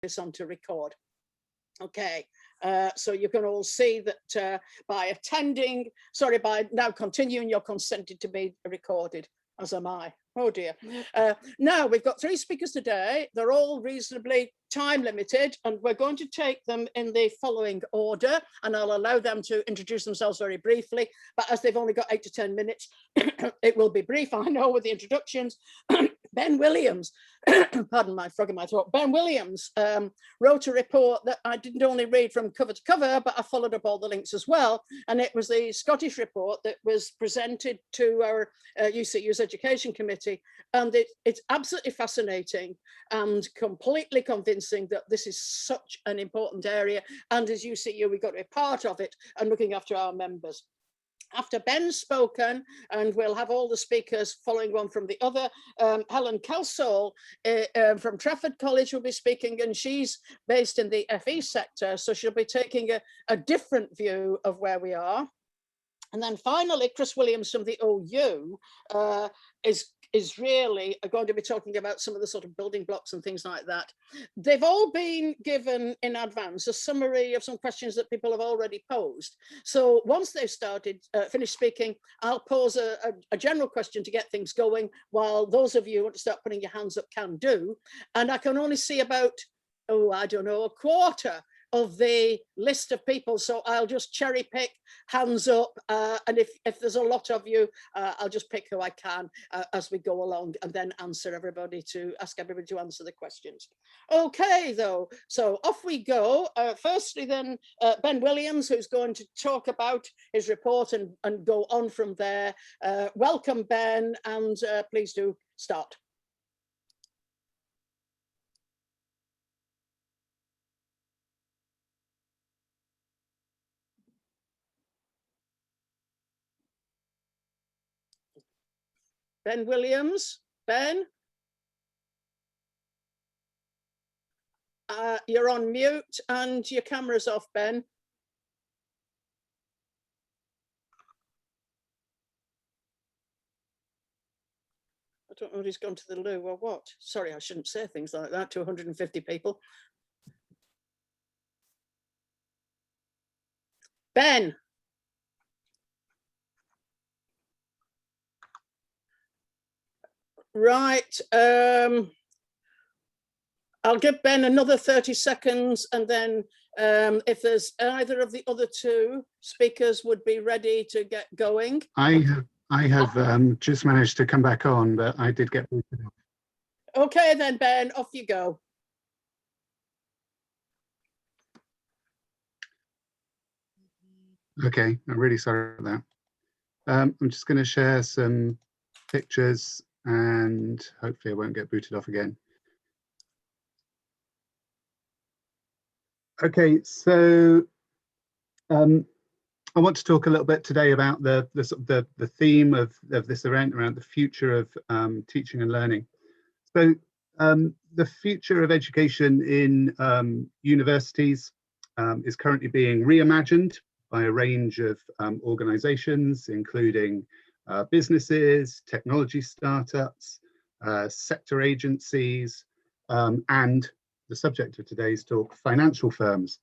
this on to record. Okay, so you can all see that by now continuing, you're consented to be recorded, as am I. Oh dear. Now we've got 3 speakers today. They're all reasonably time limited, and we're going to take them in the following order, and I'll allow them to introduce themselves very briefly, but as they've only got 8 to 10 minutes, it will be brief, I know, with the introductions. Ben Williams, pardon my frog in my throat. Ben Williams wrote a report that I didn't only read from cover to cover, but I followed up all the links as well. And it was the Scottish report that was presented to our UCU's Education Committee. And it's absolutely fascinating and completely convincing that this is such an important area. And as UCU, we've got to be part of it and looking after our members. After Ben's spoken, and we'll have all the speakers following one from the other, Helen Kelsall from Trafford College will be speaking, and she's based in the FE sector, so she'll be taking a different view of where we are. And then finally, Chris Williams from the OU is really going to be talking about some of the sort of building blocks and things like that. They've all been given in advance a summary of some questions that people have already posed. So once they've finished speaking, I'll pose a general question to get things going, while those of you who want to start putting your hands up can do. And I can only see about, I don't know, a quarter of the list of people, so I'll just cherry pick hands up, and if there's a lot of you, I'll just pick who I can as we go along, and then ask everybody to answer the questions. Okay, though, so off we go. Firstly then, Ben Williams, who's going to talk about his report and go on from there. Welcome, Ben, and please do start. Ben Williams, Ben? You're on mute and your camera's off, Ben. I don't know if he's gone to the loo or what. Sorry, I shouldn't say things like that to 150 people. Ben. Right, I'll give Ben another 30 seconds, and then if there's either of the other 2 speakers would be ready to get going. I have just managed to come back on, but I did get booted off. Okay then, Ben, off you go. Okay, I'm really sorry about that. I'm just going to share some pictures, and hopefully I won't get booted off again. Okay, so I want to talk a little bit today about the theme of this event around the future of teaching and learning. So the future of education in universities is currently being reimagined by a range of organizations, including businesses, technology startups, sector agencies, and the subject of today's talk, financial firms.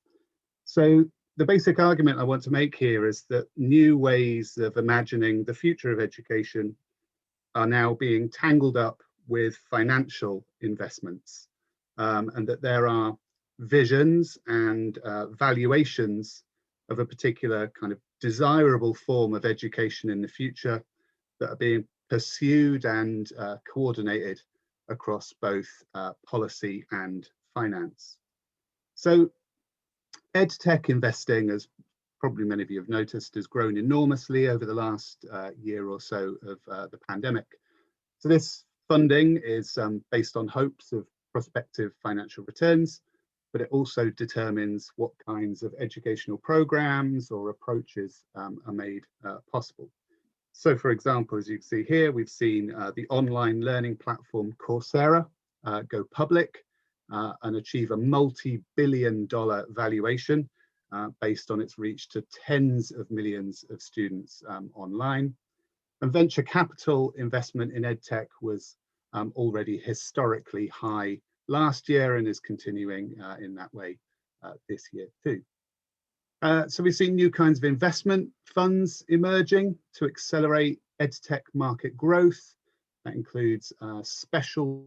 So the basic argument I want to make here is that new ways of imagining the future of education are now being tangled up with financial investments, and that there are visions and valuations of a particular kind of desirable form of education in the future that are being pursued and coordinated across both policy and finance. So edtech investing, as probably many of you have noticed, has grown enormously over the last year or so of the pandemic. So this funding is based on hopes of prospective financial returns, but it also determines what kinds of educational programs or approaches are made possible. So for example, as you can see here, we've seen the online learning platform Coursera go public and achieve a multi-billion-dollar valuation based on its reach to tens of millions of students online. And venture capital investment in edtech was already historically high last year and is continuing in that way this year too. So we've seen new kinds of investment funds emerging to accelerate edtech market growth. That includes special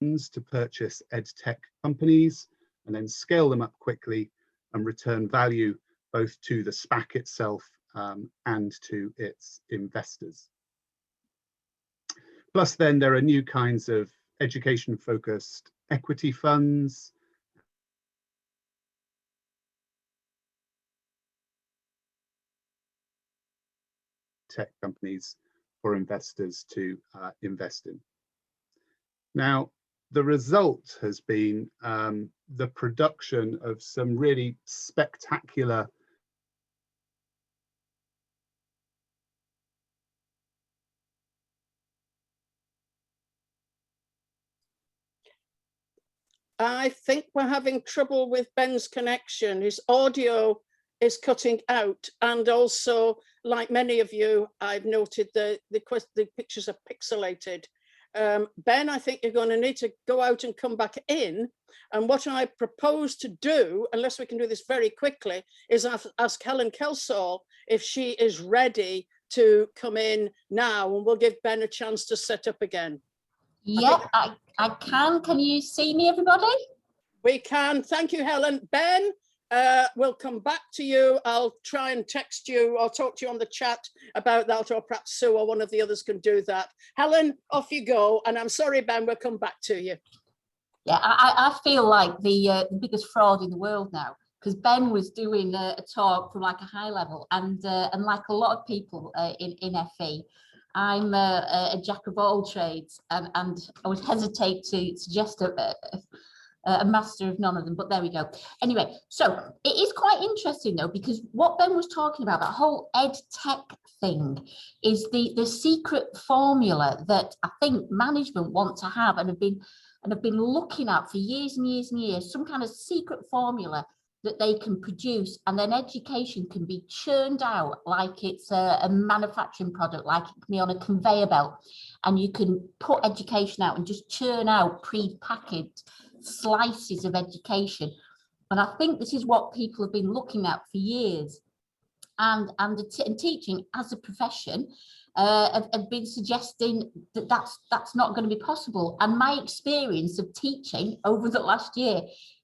to purchase edtech companies and then scale them up quickly and return value both to the SPAC itself and to its investors. Plus then there are new kinds of education focused equity funds, tech companies for investors to invest in. Now, the result has been the production of some really spectacular I think we're having trouble with Ben's connection. His audio is cutting out, and also, like many of you, I've noted the pictures are pixelated. Ben, I think you're going to need to go out and come back in. And what I propose to do, unless we can do this very quickly, is ask Helen Kelsall if she is ready to come in now, and we'll give Ben a chance to set up again. Yep, I can. Can you see me, everybody? We can. Thank you, Helen. Ben, we'll come back to you. I'll try and text you or talk to you on the chat about that, or perhaps Sue or one of the others can do that. Helen, off you go. And I'm sorry, Ben, we'll come back to you. Yeah, I feel like the biggest fraud in the world now, because Ben was doing a talk from like a high level, and like a lot of people in FE, I'm a jack of all trades, and I would hesitate to suggest a master of none of them, but there we go. Anyway, so it is quite interesting though, because what Ben was talking about, that whole ed tech thing, is the secret formula that I think management want to have and have been looking at for years and years and years, some kind of secret formula that they can produce, and then education can be churned out like it's a manufacturing product, like it can be on a conveyor belt, and you can put education out and just churn out pre-packaged slices of education. And I think this is what people have been looking at for years, and teaching as a profession have been suggesting that that's not going to be possible. And my experience of teaching over the last year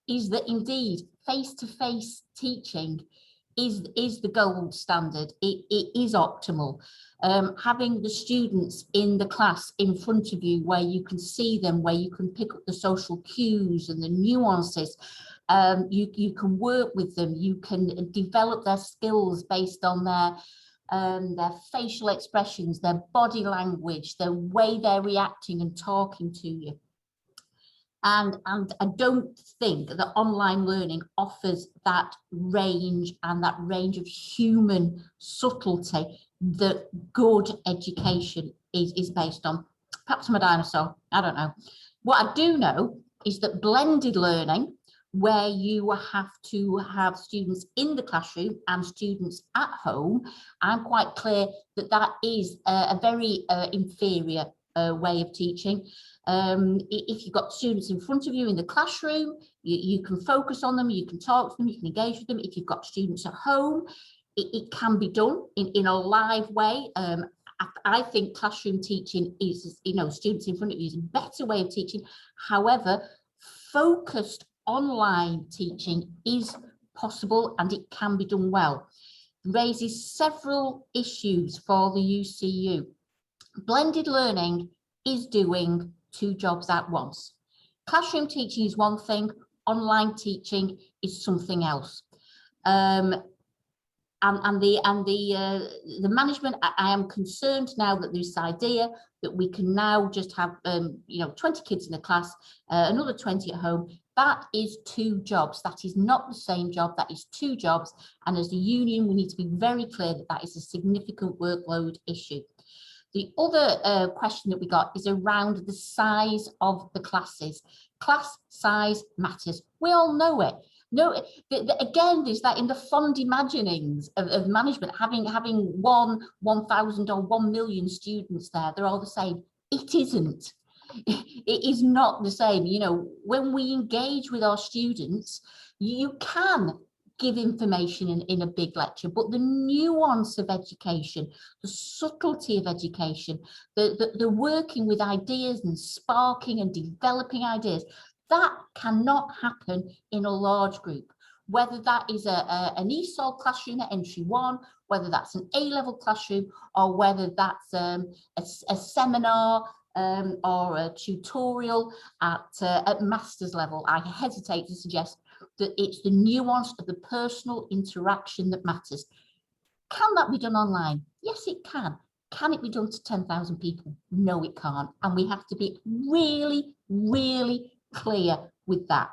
is that indeed face-to-face teaching is the gold standard. It is optimal. Having the students in the class in front of you, where you can see them, where you can pick up the social cues and the nuances, you can work with them, you can develop their skills based on their facial expressions, their body language, the way they're reacting and talking to you. And I don't think that online learning offers that range and that range of human subtlety that good education is based on. Perhaps I'm a dinosaur, I don't know. What I do know is that blended learning, where you have to have students in the classroom and students at home, I'm quite clear that that is a very inferior way of teaching. If you've got students in front of you in the classroom, you can focus on them, you can talk to them, you can engage with them. If you've got students at home, it can be done in a live way. I think classroom teaching is, students in front of you is a better way of teaching. However, focused online teaching is possible and it can be done well. It raises several issues for the UCU. Blended learning is doing two jobs at once. Classroom teaching is one thing, online teaching is something else. And the management, I am concerned now that this idea that we can now just have 20 kids in a class, another 20 at home, that is two jobs. That is not the same job, that is two jobs. And as the union, we need to be very clear that that is a significant workload issue. The other question that we got is around the size of the classes. Class size matters. We all know it. No, again, there's that in the fond imaginings of management, having 1,000 or 1 million students there, they're all the same. It isn't. It is not the same. You know, when we engage with our students, you can give information in a big lecture, but the nuance of education, the subtlety of education, the working with ideas and sparking and developing ideas, that cannot happen in a large group. Whether that is an ESOL classroom at entry 1, whether that's an A-level classroom, or whether that's a seminar or a tutorial at master's level, I hesitate to suggest that it's the nuance of the personal interaction that matters. Can that be done online? Yes, it can. Can it be done to 10,000 people? No, it can't. And we have to be really, really clear with that.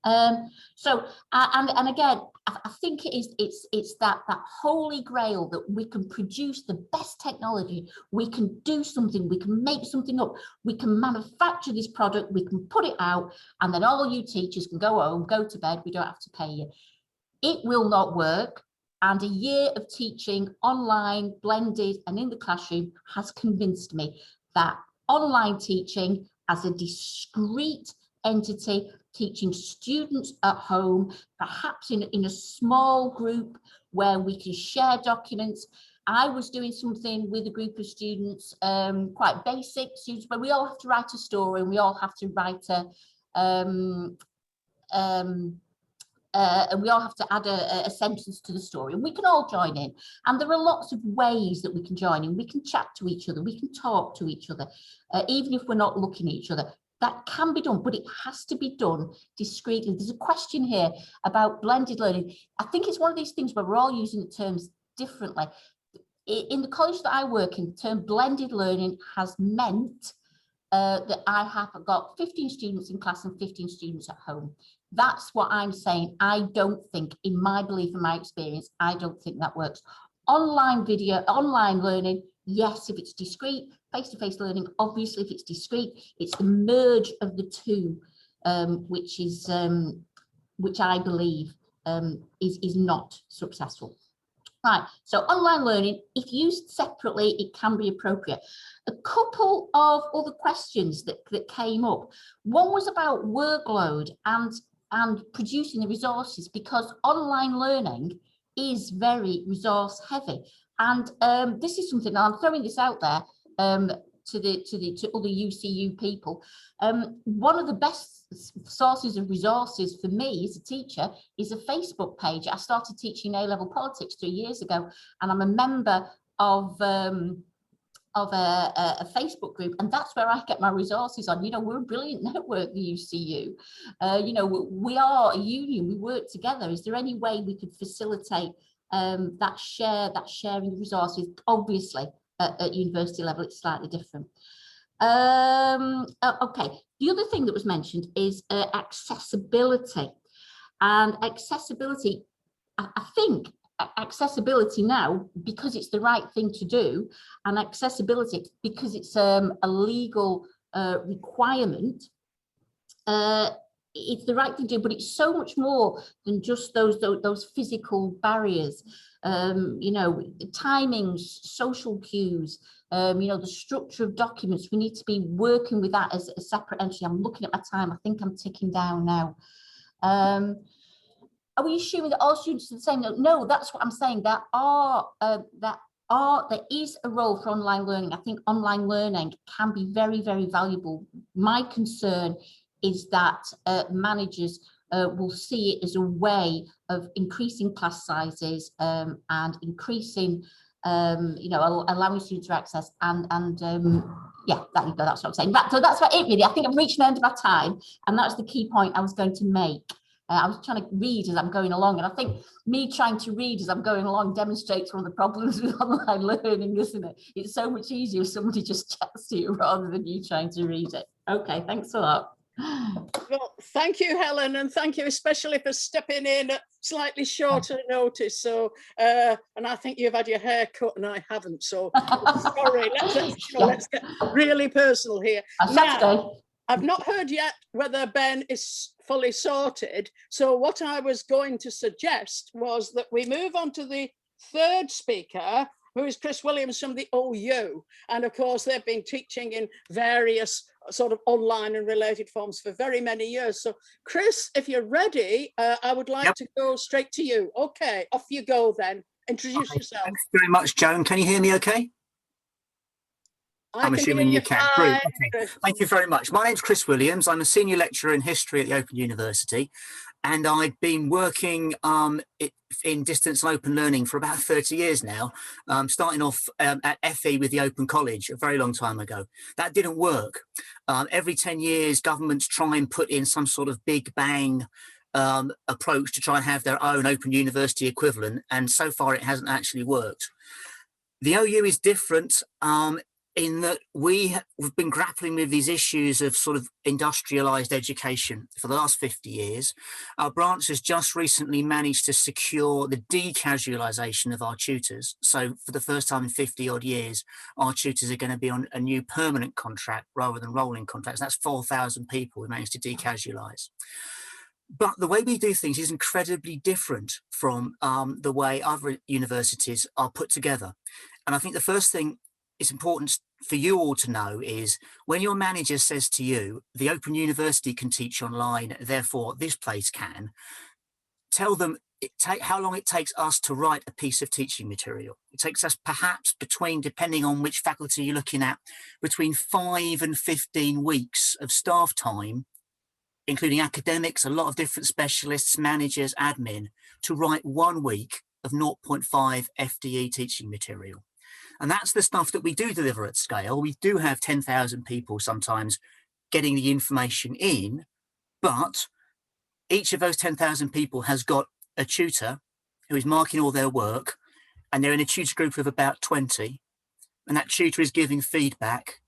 And again, I think it's that holy grail that we can produce the best technology, we can do something, we can make something up, we can manufacture this product, we can put it out, and then all you teachers can go home, go to bed, we don't have to pay you. It will not work. And a year of teaching online, blended, and in the classroom has convinced me that online teaching as a discrete entity, teaching students at home, perhaps in a small group where we can share documents. I was doing something with a group of students, quite basic students, where we all have to write a story and we all have to write and we all have to add a sentence to the story, and we can all join in. And there are lots of ways that we can join in. We can chat to each other, we can talk to each other, even if we're not looking at each other. That can be done, but it has to be done discreetly. There's a question here about blended learning. I think it's one of these things where we're all using the terms differently. In the college that I work in, the term blended learning has meant that I have got 15 students in class and 15 students at home. That's what I'm saying. I don't think, in my belief and my experience, I don't think that works. Online video, online learning, yes, if it's discrete. Face-to-face learning, obviously, if it's discrete, it's the merge of the two, which I believe is not successful. Right, so online learning, if used separately, it can be appropriate. A couple of other questions that came up. One was about workload and producing the resources, because online learning is very resource heavy. And this is something, I'm throwing this out there to other UCU people. One of the best sources of resources for me as a teacher is a Facebook page. I started teaching A-level politics 3 years ago, and I'm a member of a Facebook group, and that's where I get my resources on. You know, we're a brilliant network, the UCU. You know, we are a union, we work together. Is there any way we could facilitate that sharing of resources? Obviously, at university level, it's slightly different. Okay, the other thing that was mentioned is accessibility. And accessibility, I think accessibility now, because it's the right thing to do, and accessibility because it's a legal requirement, it's the right thing to do, but it's so much more than just those physical barriers. You know, timings, social cues, you know, the structure of documents. We need to be working with that as a separate entity. I'm looking at my time. I think I'm ticking down now. Are we assuming that all students are the same? No, that's what I'm saying. There is a role for online learning. I think online learning can be very, very valuable. My concern is that managers will see it as a way of increasing class sizes and increasing, you know, allowing students to access and yeah, that's what I'm saying. So that's about it really. I think I've reached the end of my time, and that's the key point I was going to make. I was trying to read as I'm going along, and I think me trying to read as I'm going along demonstrates one of the problems with online learning, isn't it? It's so much easier if somebody just chats to you rather than you trying to read it. Okay, thanks a lot. Well, thank you, Helen, and thank you especially for stepping in at slightly shorter notice. So, and I think you've had your hair cut and I haven't. So, sorry. Let's get really personal here. Saturday. I've not heard yet whether Ben is fully sorted. So what I was going to suggest was that we move on to the third speaker, who is Chris Williams from the OU. And of course, they've been teaching in various sort of online and related forms for very many years. So Chris, if you're ready, I would like to go straight to you. Okay, off you go then. Introduce yourself. Thanks very much, Joan. Can you hear me okay? I'm assuming you can. Brilliant. Okay. Thank you very much. My name's Chris Williams. I'm a senior lecturer in history at the Open University, and I've been working in distance and open learning for about 30 years now, starting off at FE with the Open College a very long time ago. That didn't work. Every 10 years, governments try and put in some sort of big bang approach to try and have their own Open University equivalent, and so far it hasn't actually worked. The OU is different in that we've been grappling with these issues of sort of industrialized education for the last 50 years. Our branch has just recently managed to secure the decasualisation of our tutors. So for the first time in 50 odd years, our tutors are going to be on a new permanent contract rather than rolling contracts. That's 4,000 people we managed to decasualise. But the way we do things is incredibly different from the way other universities are put together. And I think the first thing it's important for you all to know is when your manager says to you, the Open University can teach online, therefore this place can, tell them how long it takes us to write a piece of teaching material. It takes us perhaps depending on which faculty you're looking at, between 5 and 15 weeks of staff time, including academics, a lot of different specialists, managers, admin, to write 1 week of 0.5 FTE teaching material. And that's the stuff that we do deliver at scale. We do have 10,000 people sometimes getting the information in, but each of those 10,000 people has got a tutor who is marking all their work, and they're in a tutor group of about 20, and that tutor is giving feedback.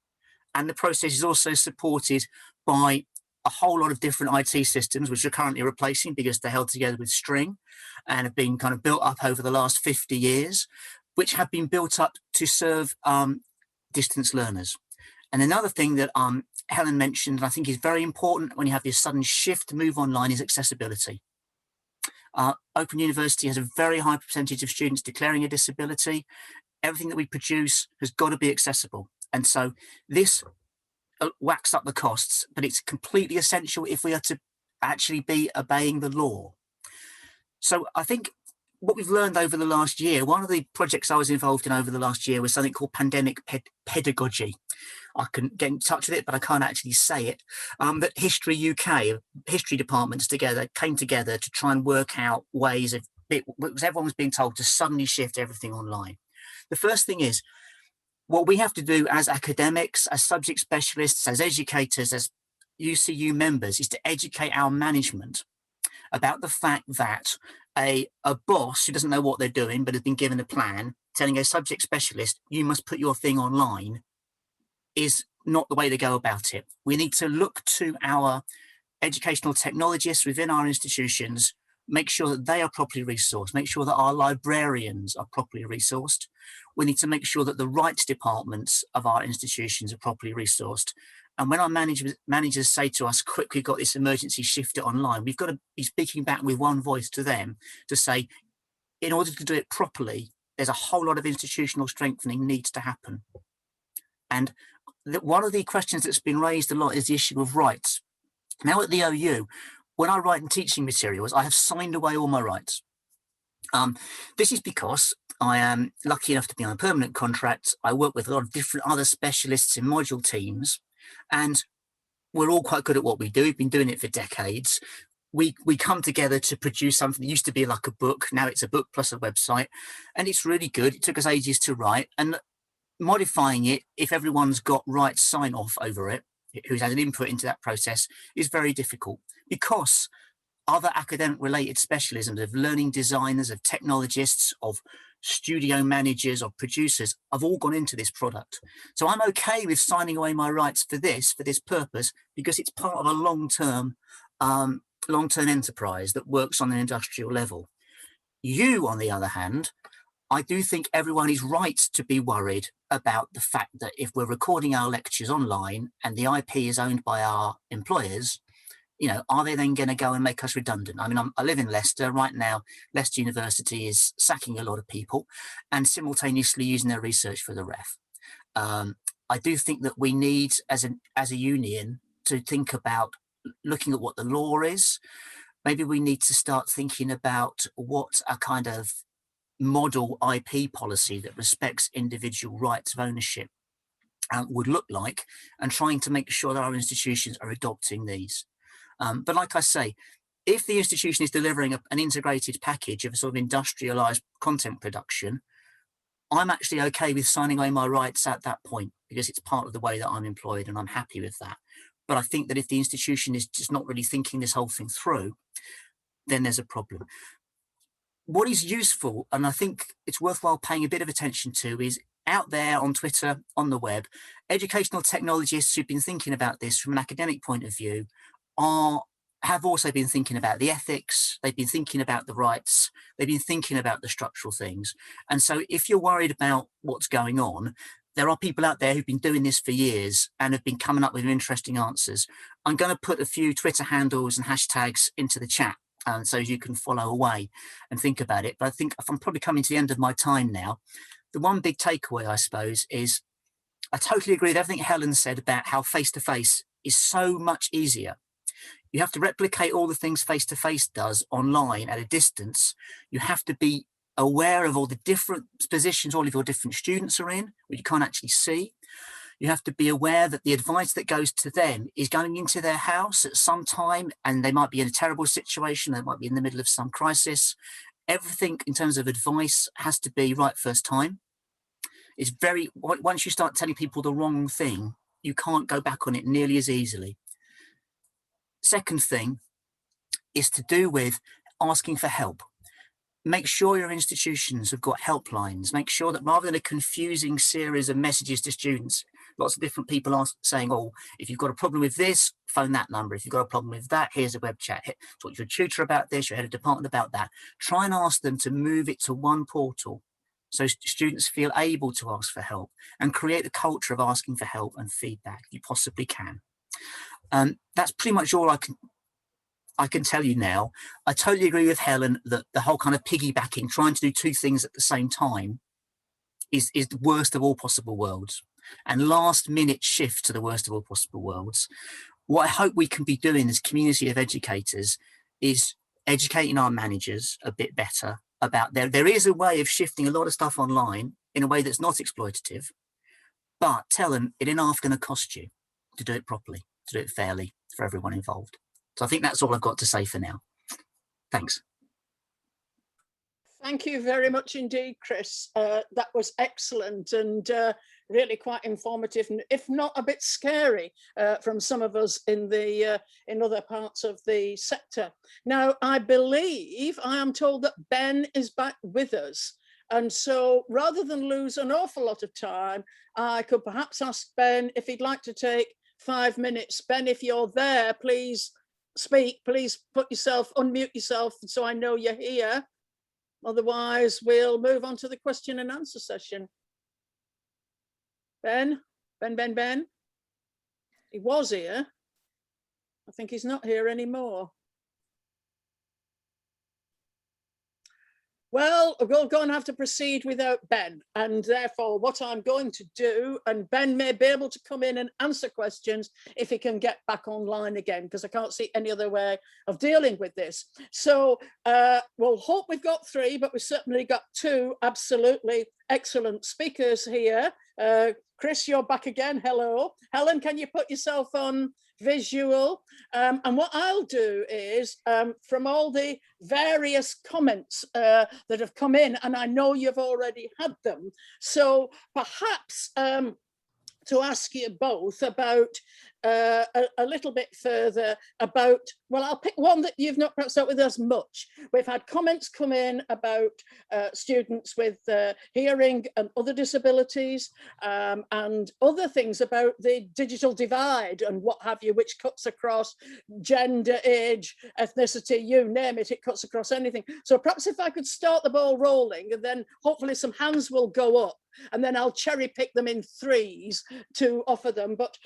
And the process is also supported by a whole lot of different IT systems, which are currently replacing because they're held together with string and have been kind of built up over the last 50 years. Which have been built up to serve distance learners. And another thing that Helen mentioned, and I think is very important when you have this sudden shift to move online, is accessibility. Open University has a very high percentage of students declaring a disability. Everything that we produce has got to be accessible. And so this whacks up the costs, but it's completely essential if we are to actually be obeying the law. So I think what we've learned over the last year, one of the projects I was involved in over the last year was something called pandemic pedagogy. I can get in touch with it, but I can't actually say it. That History UK, history departments came together to try and work out ways of, because everyone was being told to suddenly shift everything online. The first thing is, what we have to do as academics, as subject specialists, as educators, as UCU members, is to educate our management about the fact that a boss who doesn't know what they're doing but has been given a plan, telling a subject specialist, you must put your thing online, is not the way to go about it. We need to look to our educational technologists within our institutions, make sure that they are properly resourced, make sure that our librarians are properly resourced. We need to make sure that the rights departments of our institutions are properly resourced. And when our managers say to us, quick, we've got this emergency shift it online, we've got to be speaking back with one voice to them to say, in order to do it properly, there's a whole lot of institutional strengthening needs to happen. And one of the questions that's been raised a lot is the issue of rights. Now at the OU, when I write and teaching materials, I have signed away all my rights. This is because I am lucky enough to be on a permanent contract. I work with a lot of different other specialists in module teams, and we're all quite good at what we do. We've been doing it for decades. We come together to produce something that used to be like a book. Now it's a book plus a website, and it's really good. It took us ages to write, and modifying it, if everyone's got right sign off over it, who's had an input into that process, is very difficult, because other academic related specialisms of learning designers, of technologists, of studio managers, of producers have all gone into this product. So I'm okay with signing away my rights for this purpose, because it's part of a long-term enterprise that works on an industrial level. You, on the other hand, I do think everyone is right to be worried about the fact that if we're recording our lectures online and the IP is owned by our employers, you know, are they then going to go and make us redundant? I mean, I live in Leicester right now. Leicester University is sacking a lot of people and simultaneously using their research for the ref. I do think that we need, as a union, to think about looking at what the law is. Maybe we need to start thinking about what a kind of model IP policy that respects individual rights of ownership would look like, and trying to make sure that our institutions are adopting these. But like I say, if the institution is delivering an integrated package of a sort of industrialized content production, I'm actually okay with signing away my rights at that point, because it's part of the way that I'm employed and I'm happy with that. But I think that if the institution is just not really thinking this whole thing through, then there's a problem. What is useful, and I think it's worthwhile paying a bit of attention to, is out there on Twitter, on the web, educational technologists who've been thinking about this from an academic point of view have also been thinking about the ethics, they've been thinking about the rights, they've been thinking about the structural things. And so if you're worried about what's going on, there are people out there who've been doing this for years and have been coming up with interesting answers. I'm going to put a few Twitter handles and hashtags into the chat, so you can follow away and think about it. But I think if I'm probably coming to the end of my time now, the one big takeaway, I suppose, is I totally agree with everything Helen said about how face-to-face is so much easier. You have to replicate all the things face-to-face does online at a distance. You have to be aware of all the different positions all of your different students are in, which you can't actually see. You have to be aware that the advice that goes to them is going into their house at some time, and they might be in a terrible situation, they might be in the middle of some crisis. Everything in terms of advice has to be right first time. It's once you start telling people the wrong thing, you can't go back on it nearly as easily. Second thing is to do with asking for help. Make sure your institutions have got helplines. Make sure that rather than a confusing series of messages to students, lots of different people are saying, oh, if you've got a problem with this, phone that number. If you've got a problem with that, here's a web chat. Talk to your tutor about this, your head of department about that. Try and ask them to move it to one portal so students feel able to ask for help, and create the culture of asking for help and feedback if you possibly can. That's pretty much all I can tell you now. I totally agree with Helen that the whole kind of piggybacking, trying to do two things at the same time is the worst of all possible worlds, and last minute shift to the worst of all possible worlds. What I hope we can be doing as a community of educators is educating our managers a bit better about there is a way of shifting a lot of stuff online in a way that's not exploitative, but tell them it ain't half going to cost you to do it properly, to do it fairly for everyone involved. So I think that's all I've got to say for now. Thanks. Thank you very much indeed, Chris. That was excellent and really quite informative, if not a bit scary from some of us in other parts of the sector. Now, I am told that Ben is back with us. And so rather than lose an awful lot of time, I could perhaps ask Ben if he'd like to take 5 minutes. Ben, if you're there, please speak. Please unmute yourself so I know you're here. Otherwise, we'll move on to the question and answer session. Ben? He was here. I think he's not here anymore. Well, we're going to have to proceed without Ben, and therefore what I'm going to do, and Ben may be able to come in and answer questions if he can get back online again, because I can't see any other way of dealing with this. So we'll hope we've got 3, but we've certainly got 2 absolutely excellent speakers here. Chris, you're back again. Hello. Helen, can you put yourself on visual? And what I'll do is, from all the various comments that have come in, and I know you've already had them, so perhaps to ask you both about a little bit further about Well, I'll pick one that you've not perhaps dealt with as much. We've had comments come in about students with hearing and other disabilities, and other things about the digital divide and what have you, which cuts across gender, age, ethnicity, you name it, it cuts across anything. So perhaps if I could start the ball rolling, and then hopefully some hands will go up, and then I'll cherry pick them in threes to offer them. But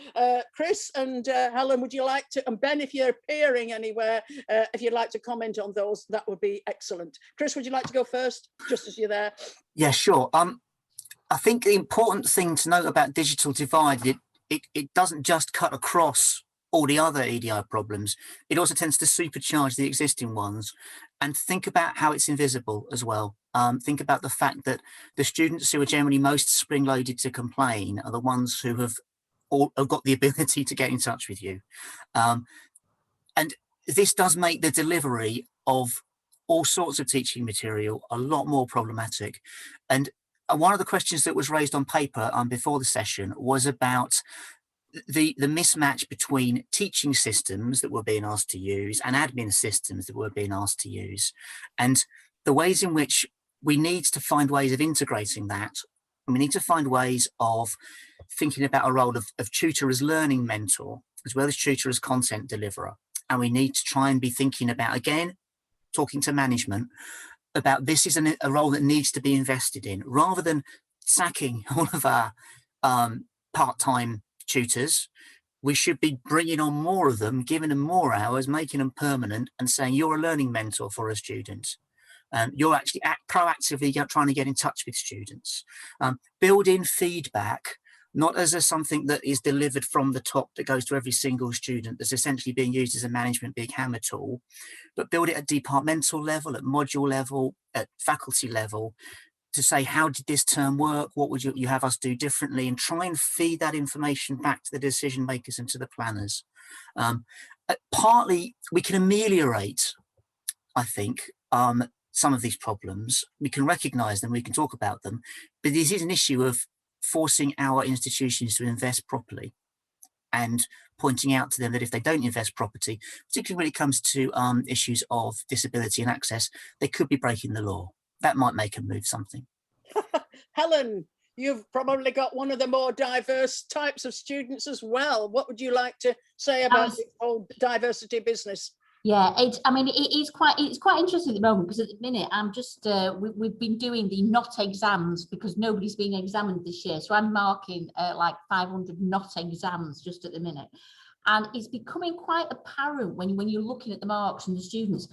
Chris and Helen, would you like to, and Ben, if you're appearing anywhere, if you'd like to comment on those, that would be excellent. Chris, would you like to go first, just as you're there? Yeah, sure. I think the important thing to note about digital divide, it doesn't just cut across all the other EDI problems. It also tends to supercharge the existing ones. And think about how it's invisible as well. Think about the fact that the students who are generally most spring-loaded to complain are the ones who have got the ability to get in touch with you. And this does make the delivery of all sorts of teaching material a lot more problematic. And one of the questions that was raised on paper before the session was about the mismatch between teaching systems that we're being asked to use and admin systems that we're being asked to use, and the ways in which we need to find ways of integrating that. And we need to find ways of thinking about a role of tutor as learning mentor, as well as tutor as content deliverer. And we need to try and be thinking about, again, talking to management about this is a role that needs to be invested in, rather than sacking all of our part-time tutors. We should be bringing on more of them, giving them more hours, making them permanent, and saying you're a learning mentor for a student. You're actually proactively trying to get in touch with students. Build in feedback, not as something that is delivered from the top that goes to every single student, that's essentially being used as a management big hammer tool, but build it at departmental level, at module level, at faculty level, to say, how did this term work? What would you have us do differently? And try and feed that information back to the decision makers and to the planners. Partly, we can ameliorate, I think, some of these problems. We can recognise them, we can talk about them, but this is an issue of forcing our institutions to invest properly and pointing out to them that if they don't invest properly, particularly when it comes to issues of disability and access, they could be breaking the law. That might make them move something. Helen, you've probably got one of the more diverse types of students as well. What would you like to say about the whole diversity business? Yeah, it's quite interesting at the moment, because at the minute I'm just we've been doing the not exams because nobody's been examined this year, so I'm marking like 500 not exams just at the minute, and it's becoming quite apparent when you're looking at the marks and the students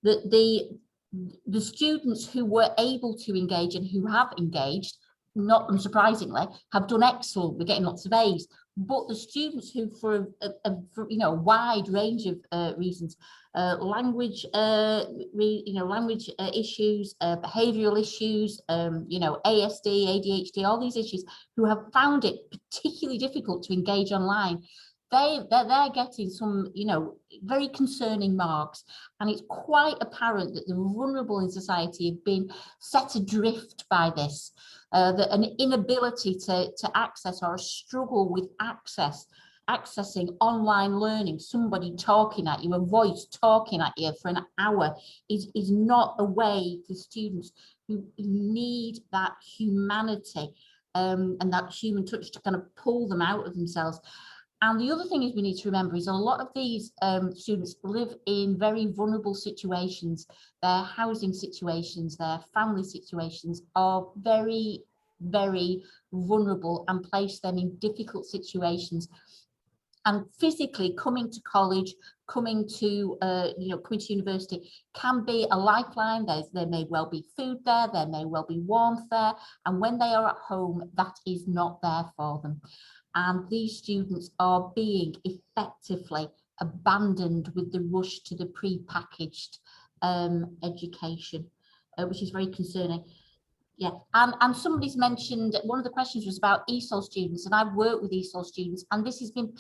that the students who were able to engage and who have engaged, not unsurprisingly, have done excellent. We're getting lots of A's. But the students who, for a wide range of reasons, language, language issues, behavioural issues, ASD, ADHD, all these issues, who have found it particularly difficult to engage online, they're getting some, very concerning marks, and it's quite apparent that the vulnerable in society have been set adrift by this. That an inability to access, or a struggle with accessing online learning, somebody talking at you, a voice talking at you for an hour, is not a way for students who need that humanity and that human touch to kind of pull them out of themselves. And the other thing is, we need to remember is a lot of these students live in very vulnerable situations. Their housing situations, their family situations are very, very vulnerable and place them in difficult situations. And physically coming to college, coming to university can be a lifeline. There may well be food there may well be warmth there, and when they are at home, that is not there for them. And these students are being effectively abandoned with the rush to the pre-packaged education, which is very concerning. Yeah, and somebody's mentioned, one of the questions was about ESOL students, and I've worked with ESOL students, and this has been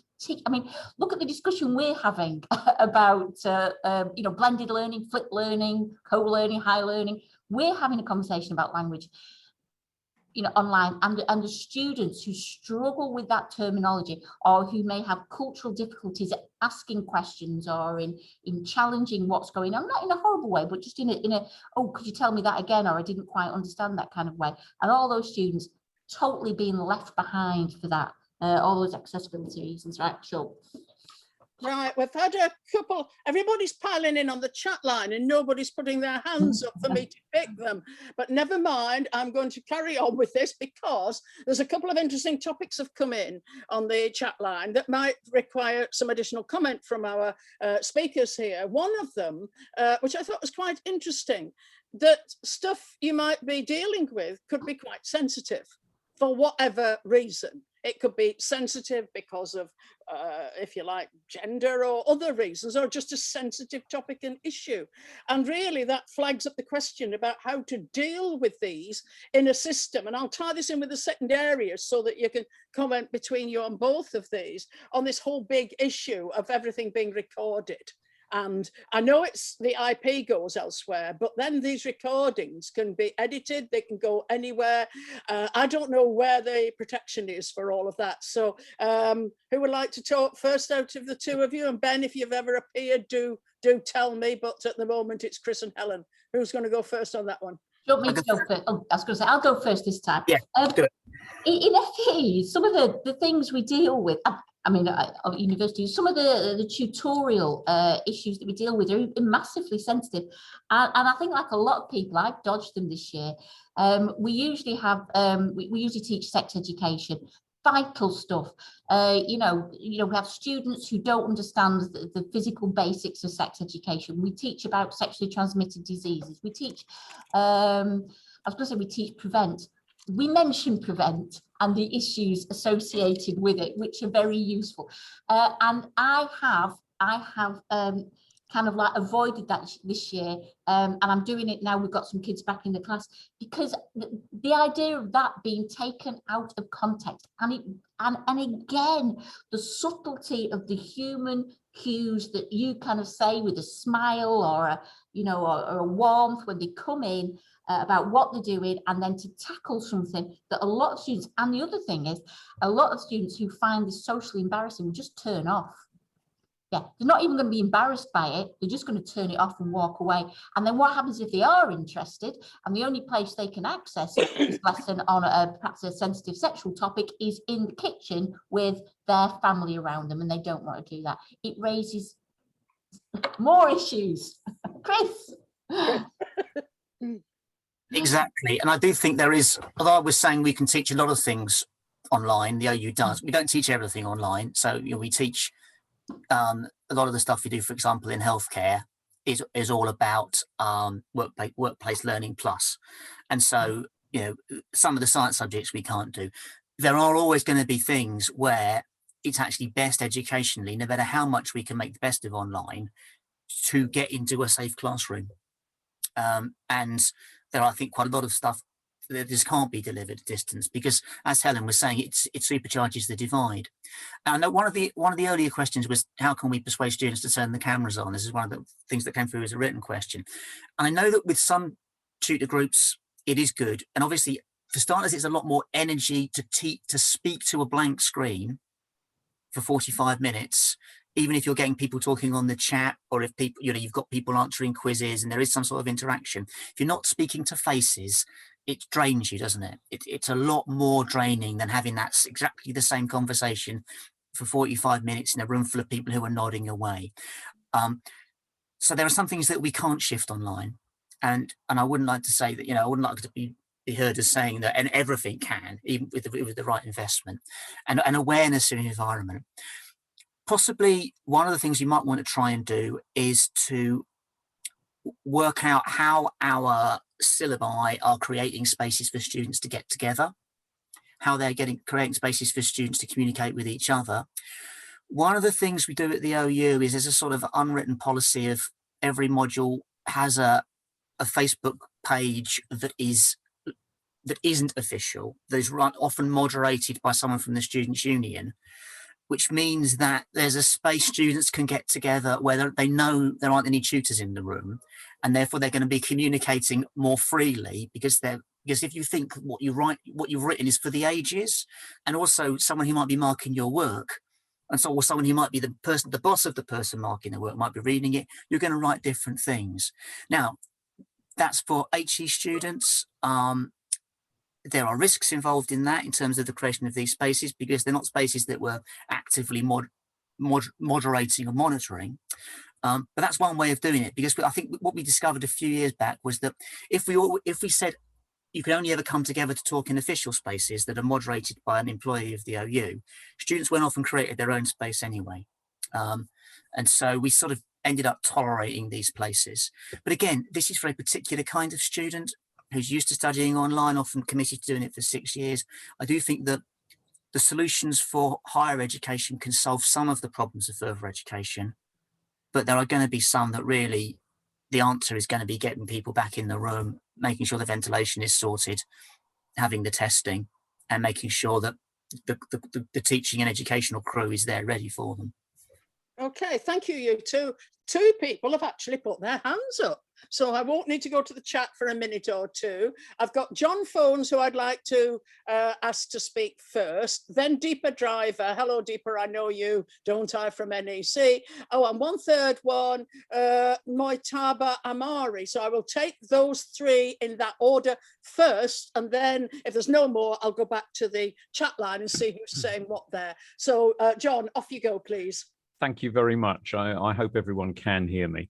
look at the discussion we're having about blended learning, flipped learning, co-learning, high learning. We're having a conversation about language. online, and the students who struggle with that terminology, or who may have cultural difficulties at asking questions, or in challenging what's going on, not in a horrible way, but just in a oh, could you tell me that again, or I didn't quite understand that kind of way. And all those students totally being left behind for that, all those accessibility reasons, right? Sure. Right, we've had a couple, everybody's piling in on the chat line and nobody's putting their hands up for me to pick them. But never mind, I'm going to carry on with this because there's a couple of interesting topics have come in on the chat line that might require some additional comment from our speakers here. One of them, which I thought was quite interesting, that stuff you might be dealing with could be quite sensitive for whatever reason. It could be sensitive because of, if you like, gender or other reasons, or just a sensitive topic and issue. And really that flags up the question about how to deal with these in a system. And I'll tie this in with the second area so that you can comment between you on both of these, on this whole big issue of everything being recorded. And I know it's the IP goes elsewhere, but then these recordings can be edited, they can go anywhere. I don't know where the protection is for all of that. So who would like to talk first out of the two of you? And Ben, if you've ever appeared, do tell me, but at the moment it's Chris and Helen. Who's going to go first on that one? Do you want me to go first? Oh, I was going to say, I'll go first this time. Yeah, do it. In FE, some of the things we deal with, I mean, at university, some of the tutorial issues that we deal with are massively sensitive. And I think, like a lot of people, I've dodged them this year. We usually have, we usually teach sex education, vital stuff. We have students who don't understand the physical basics of sex education. We teach about sexually transmitted diseases. We teach, I was going to say we teach prevent. We mention prevent and the issues associated with it, which are very useful. And I have kind of like avoided that this year, and I'm doing it now. We've got some kids back in the class, because the idea of that being taken out of context, and again, the subtlety of the human cues that you kind of say with a smile or a warmth when they come in, about what they're doing, and then to tackle something that a lot of students, and the other thing is, a lot of students who find this socially embarrassing will just turn off. Yeah, they're not even going to be embarrassed by it. They're just going to turn it off and walk away. And then what happens if they are interested, and the only place they can access this lesson on perhaps a sensitive sexual topic is in the kitchen with their family around them, and they don't want to do that. It raises more issues. Chris? Exactly. And I do think there is, although I was saying we can teach a lot of things online, the OU does, we don't teach everything online. So we teach a lot of the stuff we do, for example, in healthcare is all about workplace learning plus. And so, some of the science subjects we can't do. There are always going to be things where it's actually best educationally, no matter how much we can make the best of online, to get into a safe classroom. And there are, I think, quite a lot of stuff that just can't be delivered at distance, because, as Helen was saying, it supercharges the divide. And I know one of the earlier questions was, how can we persuade students to turn the cameras on? This is one of the things that came through as a written question. And I know that with some tutor groups, it is good. And obviously, for starters, it's a lot more energy to speak to a blank screen for 45 minutes, even if you're getting people talking on the chat, or if people, you've got people answering quizzes and there is some sort of interaction. If you're not speaking to faces, it drains you, doesn't it? It's a lot more draining than having that exactly the same conversation for 45 minutes in a room full of people who are nodding away. So there are some things that we can't shift online. And I wouldn't like to say that, I wouldn't like to be heard as saying that, and everything can, even with the right investment and awareness in the environment. Possibly one of the things you might want to try and do is to work out how our syllabi are creating spaces for students to get together, how they're creating spaces for students to communicate with each other. One of the things we do at the OU is there's a sort of unwritten policy of every module has a Facebook page that isn't official, that is often moderated by someone from the Students' Union, which means that there's a space students can get together where they know there aren't any tutors in the room, and therefore they're going to be communicating more freely because they're because if you think what you've written is for the ages, and also someone who might be marking your work, and so or someone who might be the boss of the person marking the work might be reading it, you're going to write different things. Now, that's for HE students. There are risks involved in that in terms of the creation of these spaces, because they're not spaces that we're actively moderating or monitoring. But that's one way of doing it, because I think what we discovered a few years back was that if we said you can only ever come together to talk in official spaces that are moderated by an employee of the OU, students went off and created their own space anyway. And so we sort of ended up tolerating these places. But again, this is for a particular kind of student who's used to studying online, often committed to doing it for 6 years. I do think that the solutions for higher education can solve some of the problems of further education, but there are going to be some that really the answer is going to be getting people back in the room, making sure the ventilation is sorted, having the testing, and making sure that the teaching and educational crew is there ready for them. Okay, thank you, you two. Two people have actually put their hands up, so I won't need to go to the chat for a minute or two. I've got John Phones, who I'd like to ask to speak first, then Deepa Driver. Hello, Deepa, I know you, don't I, from NEC. Oh, and one third one, Moitaba Amari. So I will take those three in that order first, and then if there's no more, I'll go back to the chat line and see who's saying what there. So John, off you go, please. Thank you very much. I hope everyone can hear me.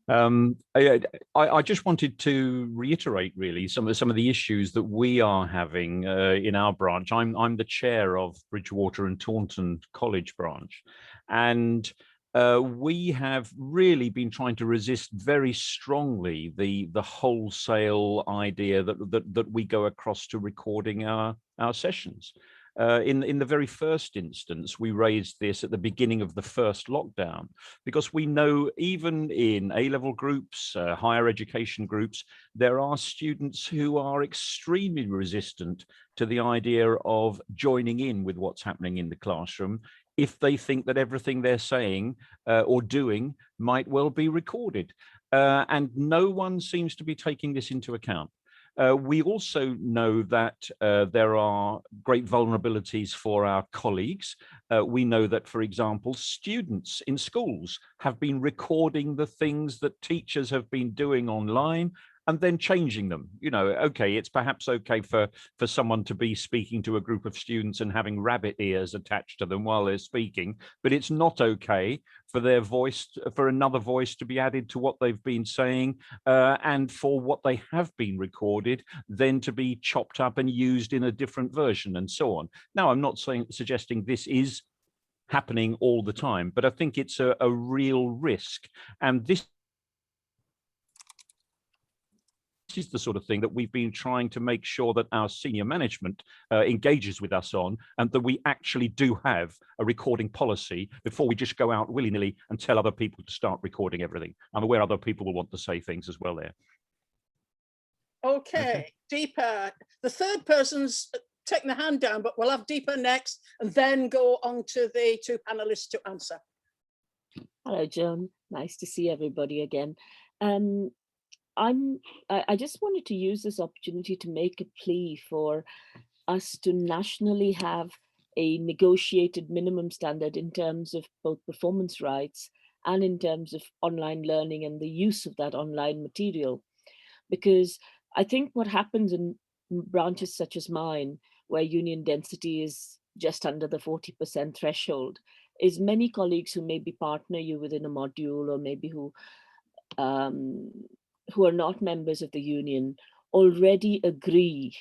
I just wanted to reiterate really some of the issues that we are having in our branch. I'm the chair of Bridgewater and Taunton College branch, and we have really been trying to resist very strongly the wholesale idea that we go across to recording our sessions. In the very first instance, we raised this at the beginning of the first lockdown, because we know even in A-level groups, higher education groups, there are students who are extremely resistant to the idea of joining in with what's happening in the classroom if they think that everything they're saying or doing might well be recorded. And no one seems to be taking this into account. We also know that there are great vulnerabilities for our colleagues. We know that, for example, students in schools have been recording the things that teachers have been doing online and then changing them. You know, okay, it's perhaps okay for someone to be speaking to a group of students and having rabbit ears attached to them while they're speaking, but it's not okay for their voice, for another voice to be added to what they've been saying, and for what they have been recorded then to be chopped up and used in a different version and so on. Now, I'm not suggesting this is happening all the time, but I think it's a real risk. And this is the sort of thing that we've been trying to make sure that our senior management engages with us on, and that we actually do have a recording policy before we just go out willy-nilly and tell other people to start recording everything. I'm aware other people will want to say things as well there. Okay, Deepa, the third person's taking the hand down, but we'll have Deepa next and then go on to the two panelists to answer. Hello, Joan. Nice to see everybody again. I just wanted to use this opportunity to make a plea for us to nationally have a negotiated minimum standard in terms of both performance rights and in terms of online learning and the use of that online material. Because I think what happens in branches such as mine, where union density is just under the 40% threshold, is many colleagues who maybe partner you within a module, or maybe who are not members of the union, already agree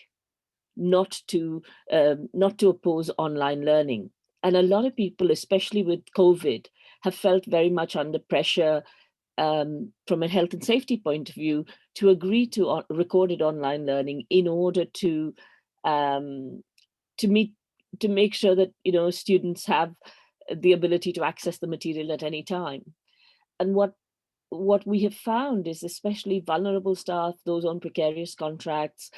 not to oppose online learning. And a lot of people, especially with COVID, have felt very much under pressure from a health and safety point of view to agree to recorded online learning in order to make sure that, you know, students have the ability to access the material at any time. And what we have found is, especially vulnerable staff, those on precarious contracts,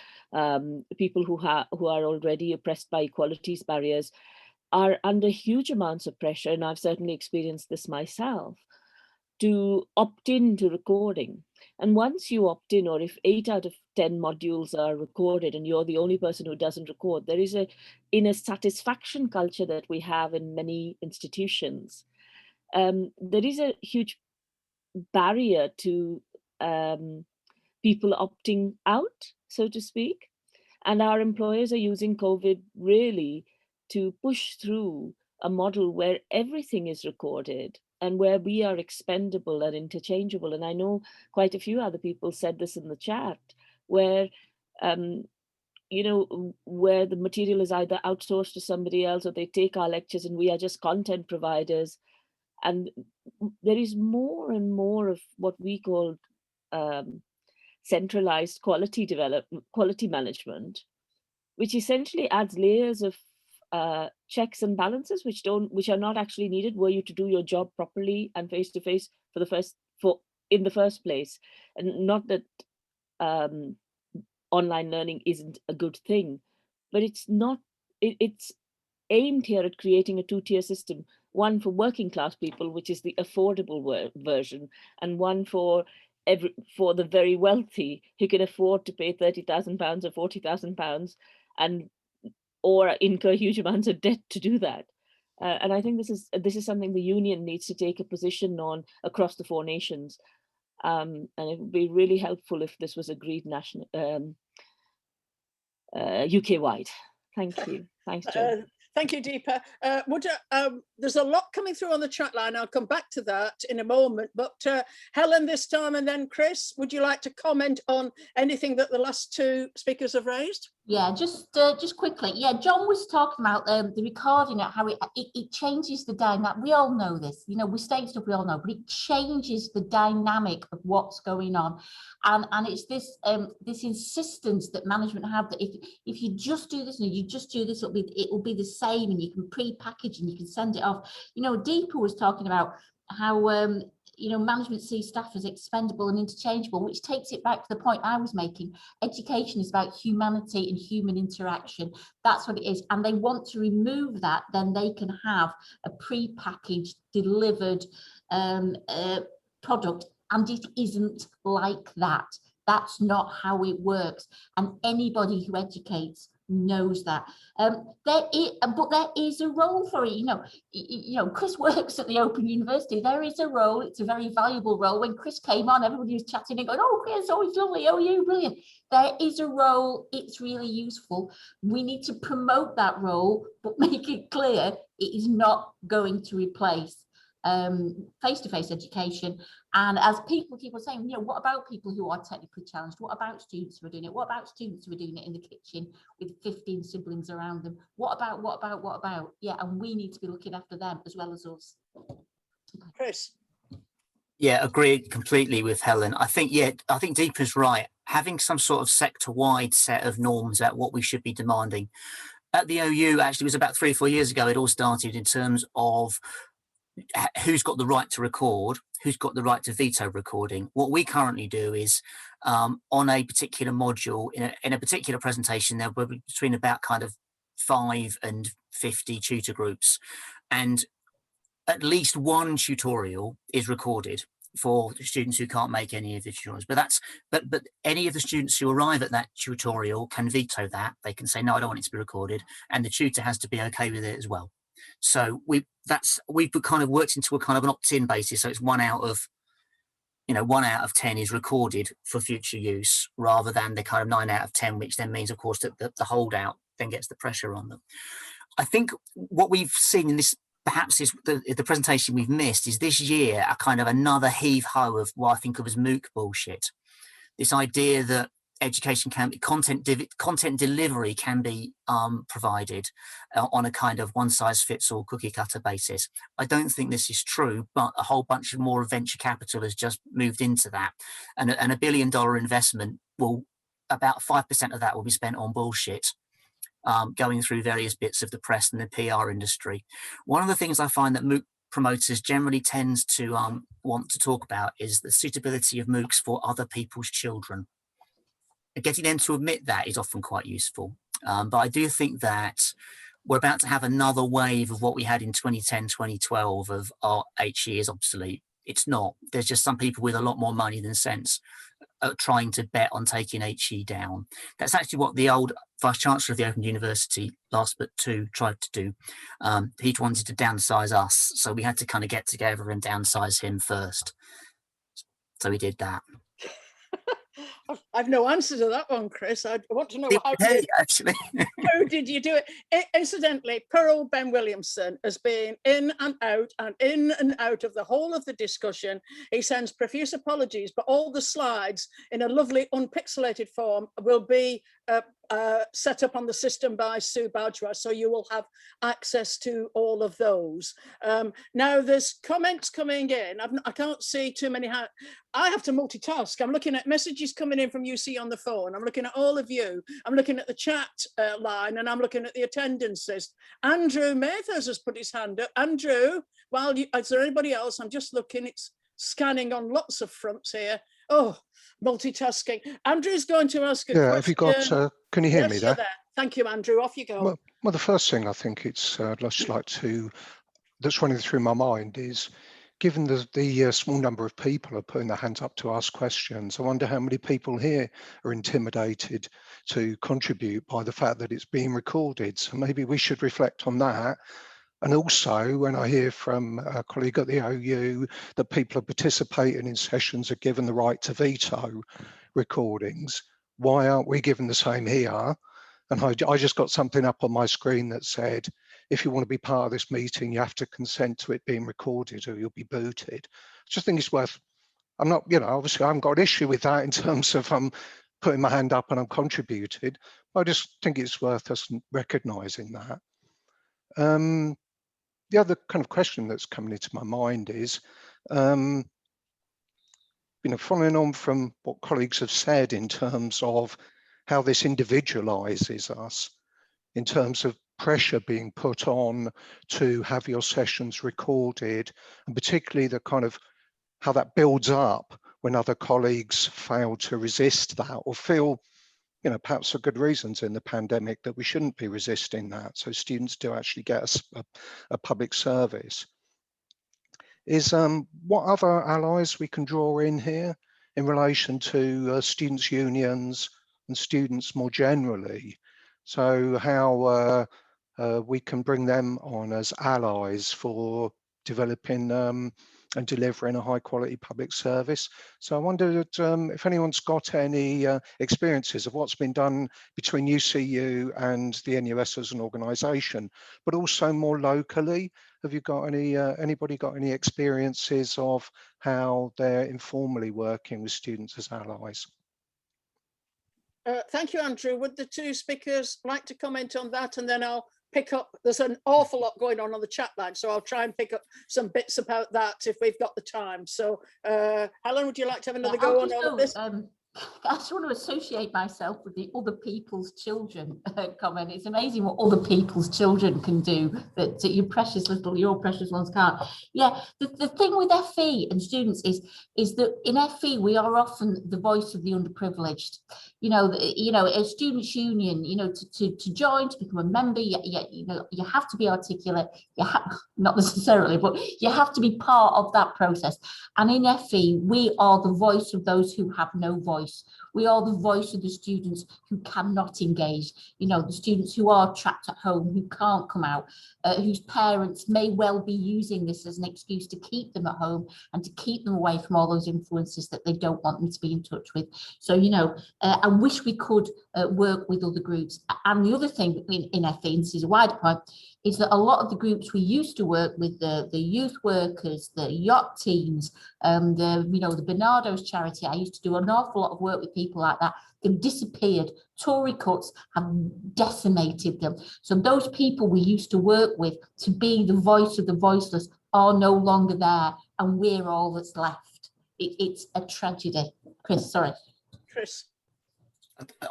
people who are already oppressed by equalities barriers, are under huge amounts of pressure, and I've certainly experienced this myself, to opt in to recording. And once you opt in, or if 8 out of 10 modules are recorded and you're the only person who doesn't record, there is a inner satisfaction culture that we have in many institutions. There is a huge barrier to people opting out, so to speak. And our employers are using COVID really to push through a model where everything is recorded and where we are expendable and interchangeable. And I know quite a few other people said this in the chat, where you know, where the material is either outsourced to somebody else, or they take our lectures and we are just content providers. And there is more and more of what we call centralized quality management, which essentially adds layers of checks and balances which are not actually needed were you to do your job properly and face to face in the first place. And not that online learning isn't a good thing, but it's not. It's aimed here at creating a two-tier system: one for working class people, which is the affordable version, and one for the very wealthy who can afford to pay £30,000 or £40,000 or incur huge amounts of debt to do that. And I think this is something the union needs to take a position on across the 4 nations. And it would be really helpful if this was agreed national, UK-wide. Thank you. Thanks, John. Thank you, Deepa. There's a lot coming through on the chat line. I'll come back to that in a moment. But Helen this time, and then Chris, would you like to comment on anything that the last 2 speakers have raised? Yeah, just quickly. Yeah, John was talking about the recording, how it changes the dynamic. We all know this, you know, we state stuff we all know, but it changes the dynamic of what's going on. And it's this this insistence that management have that if you just do this and you just do this, it will be the same, and you can pre-package and you can send it off. You know, Deepa was talking about how you know, management sees staff as expendable and interchangeable, which takes it back to the point I was making. Education is about humanity and human interaction. That's what it is. And they want to remove that, then they can have a pre-packaged, delivered product. And it isn't like that. That's not how it works. And anybody who educates knows that. But there is a role for it. You know, Chris works at the Open University. There is a role. It's a very valuable role. When Chris came on, everybody was chatting and going, "Oh, Chris, oh, it's lovely. Oh, you brilliant." There is a role. It's really useful. We need to promote that role, but make it clear it is not going to replace face-to-face education. And as people keep on saying, you know, what about people who are technically challenged? What about students who are doing it? What about students who are doing it in the kitchen with 15 siblings around them? What about? Yeah, and we need to be looking after them as well as us. Chris? Yeah, agree completely with Helen. I think Deepa's right. Having some sort of sector-wide set of norms about what we should be demanding. At the OU, actually, it was about 3 or 4 years ago, it all started in terms of who's got the right to record, who's got the right to veto recording. What we currently do is on a particular module, in a particular presentation, there will be between about kind of 5 and 50 tutor groups, and at least one tutorial is recorded for students who can't make any of the tutorials. But any of the students who arrive at that tutorial can veto that. They can say, no, I don't want it to be recorded, and the tutor has to be okay with it as well. So we've kind of worked into a kind of an opt-in basis. So it's 1 out of 10 is recorded for future use, rather than the kind of 9 out of 10, which then means, of course, that the holdout then gets the pressure on them. I think what we've seen in this, perhaps, is the presentation we've missed, is this year a kind of another heave-ho of what I think of as MOOC bullshit. This idea that education can be content delivery can be provided on a kind of one-size-fits-all cookie-cutter basis. I don't think this is true, but a whole bunch of more venture capital has just moved into that, and a $1 billion investment will, about 5% of that will be spent on bullshit, going through various bits of the press and the PR industry. One of the things I find that MOOC promoters generally tends to want to talk about is the suitability of MOOCs for other people's children. Getting them to admit that is often quite useful. But I do think that we're about to have another wave of what we had in 2010, 2012 of our HE is obsolete. It's not. There's just some people with a lot more money than sense trying to bet on taking HE down. That's actually what the old Vice Chancellor of the Open University, last but two, tried to do. He wanted to downsize us, so we had to kind of get together and downsize him first. So we did that. I've no answer to that one, Chris. I want to know how actually. how did you do it? Incidentally, poor old Ben Williamson has been in and out of the whole of the discussion. He sends profuse apologies, but all the slides in a lovely unpixelated form will be set up on the system by Sue Badgerow, so you will have access to all of those. Now there's comments coming in. I can't see too many. I have to multitask. I'm looking at messages coming in from UC on the phone. I'm looking at all of you. I'm looking at the chat line, and I'm looking at the attendance list. Andrew Mathers has put his hand up. Andrew, is there anybody else? I'm just looking. It's scanning on lots of fronts here. Oh, multitasking. Andrew's going to ask a question. Have you got, can you hear me there? Thank you, Andrew. Off you go. Well, the first thing I think I'd just like to, that's running through my mind is, given the small number of people are putting their hands up to ask questions, I wonder how many people here are intimidated to contribute by the fact that it's being recorded. So maybe we should reflect on that. And also, when I hear from a colleague at the OU that people are participating in sessions are given the right to veto recordings, why aren't we given the same here? And I just got something up on my screen that said, if you want to be part of this meeting, you have to consent to it being recorded or you'll be booted. I just think it's worth, I'm not, obviously I haven't got an issue with that in terms of putting my hand up and I'm contributed. I just think it's worth us recognising that. The other kind of question that's coming into my mind is, following on from what colleagues have said in terms of how this individualises us, in terms of pressure being put on to have your sessions recorded, and particularly the kind of how that builds up when other colleagues fail to resist that or feel, perhaps for good reasons in the pandemic that we shouldn't be resisting that. So students do actually get a public service. Is what other allies we can draw in here in relation to students' unions and students more generally? So how we can bring them on as allies for developing and delivering a high quality public service. So I wondered if anyone's got any experiences of what's been done between UCU and the NUS as an organisation, but also more locally. Have you got any, anybody got any experiences of how they're informally working with students as allies? Thank you, Andrew. Would the two speakers like to comment on that, and then I'll pick up, there's an awful lot going on the chat line, so I'll try and pick up some bits about that if we've got the time. So Helen, would you like to have another go on all of this? I just want to associate myself with the other people's children comment. It's amazing what other people's children can do that your precious ones can't. Yeah, the thing with FE and students is that in FE we are often the voice of the underprivileged. A students' union, to join, to become a member, you have to be articulate. Not necessarily, but you have to be part of that process. And in FE, we are the voice of those who have no voice. We are the voice of the students who cannot engage, the students who are trapped at home, who can't come out, whose parents may well be using this as an excuse to keep them at home and to keep them away from all those influences that they don't want them to be in touch with. So, I wish we could work with other groups. And the other thing in FE, and this is a wider point, is that a lot of the groups we used to work with, the youth workers, the yacht teams, the Bernardo's charity, I used to do an awful lot of work with people like that. They've disappeared. Tory cuts have decimated them. So those people we used to work with to be the voice of the voiceless are no longer there, and we're all that's left. It's a tragedy. Chris, sorry. Chris.